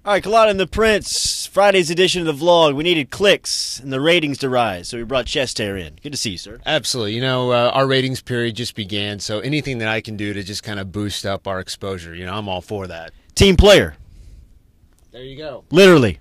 All right, Culotta and the Prince, Friday's edition of the vlog. We needed clicks and the ratings to rise, so we brought Chester in. Good to see you, sir. Absolutely. You know, our ratings period just began, so anything that I can do to just kind of boost up our exposure, I'm all for that. Team player. There you go. Literally.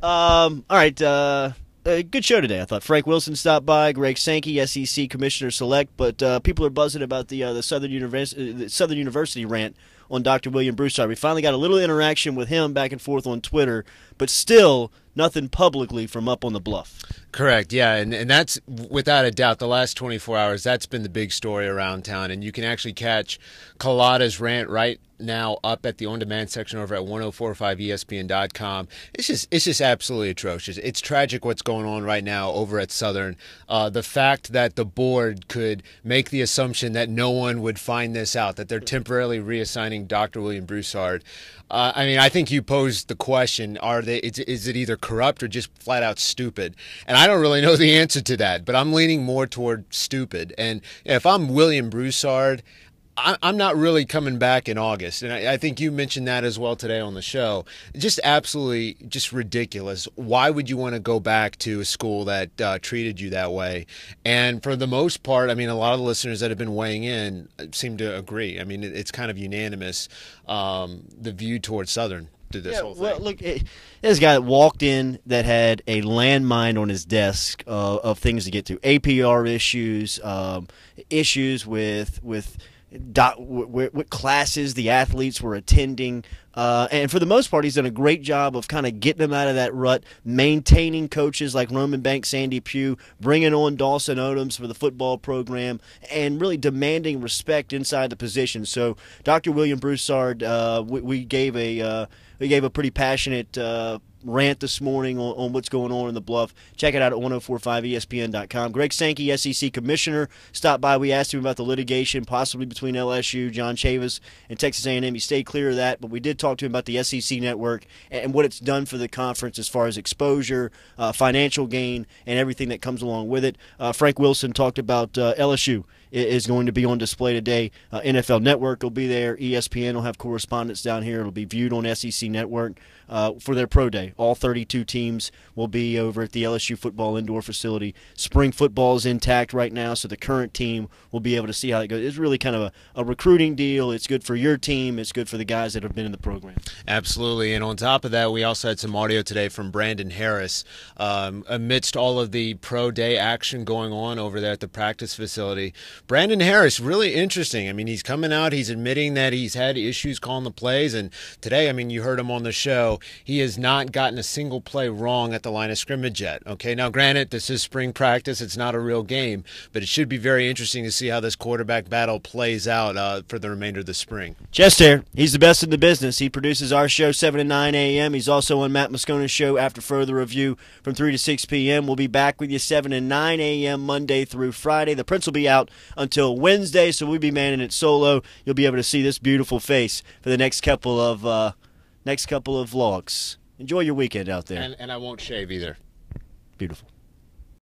All right, good show today, I thought. Frank Wilson stopped by, Greg Sankey, SEC Commissioner Select, but people are buzzing about the Southern University rant on Dr. William Broussard. We finally got a little interaction with him back and forth on Twitter, but still nothing publicly from up on the bluff. Correct, yeah, and that's without a doubt the last 24 hours, that's been the big story around town, and you can actually catch Culotta's rant right now up at the on-demand section over at 1045ESPN.com. It's just absolutely atrocious. It's tragic what's going on right now over at Southern. The fact that the board could make the assumption that no one would find this out, that they're temporarily reassigning Dr. William Broussard. I think you posed the question, is it either corrupt or just flat out stupid? And I don't really know the answer to that, but I'm leaning more toward stupid. And if I'm William Broussard, I'm not really coming back in August, and I think you mentioned that as well today on the show. Just absolutely just ridiculous. Why would you want to go back to a school that treated you that way? And for the most part, a lot of the listeners that have been weighing in seem to agree. It's kind of unanimous, the view towards Southern. Whole thing. Well, look, this guy that walked in that had a landmine on his desk of things to get through, APR issues, issues with what classes the athletes were attending, and for the most part, he's done a great job of kind of getting them out of that rut, maintaining coaches like Roman Banks, Sandy Pugh, bringing on Dawson Odoms for the football program, and really demanding respect inside the position. So, Dr. William Broussard, we gave a pretty passionate rant this morning on what's going on in the Bluff. Check it out at 1045ESPN.com. Greg Sankey, SEC Commissioner, stopped by. We asked him about the litigation possibly between LSU, John Chavis, and Texas A&M. He stayed clear of that, but we did talk to him about the SEC network and what it's done for the conference as far as exposure, financial gain, and everything that comes along with it. Frank Wilson talked about LSU is going to be on display today. NFL Network will be there. ESPN will have correspondents down here. It'll be viewed on SEC Network for their pro day. All 32 teams will be over at the LSU football indoor facility. Spring football is intact right now, so the current team will be able to see how it goes. It's really kind of a recruiting deal. It's good for your team. It's good for the guys that have been in the program. Absolutely. And on top of that, we also had some audio today from Brandon Harris. Amidst all of the pro day action going on over there at the practice facility, Brandon Harris, really interesting. He's coming out. He's admitting that he's had issues calling the plays. And today, you heard him on the show. He has not gotten a single play wrong at the line of scrimmage yet. Okay, now granted, this is spring practice. It's not a real game. But it should be very interesting to see how this quarterback battle plays out for the remainder of the spring. Chester, he's the best in the business. He produces our show 7 to 9 a.m. He's also on Matt Moscona's show After Further Review from 3 to 6 p.m. We'll be back with you 7 to 9 a.m. Monday through Friday. The Prince will be out until Wednesday, so we'll be manning it solo. You'll be able to see this beautiful face for the next couple of vlogs. Enjoy your weekend out there. And I won't shave either. Beautiful.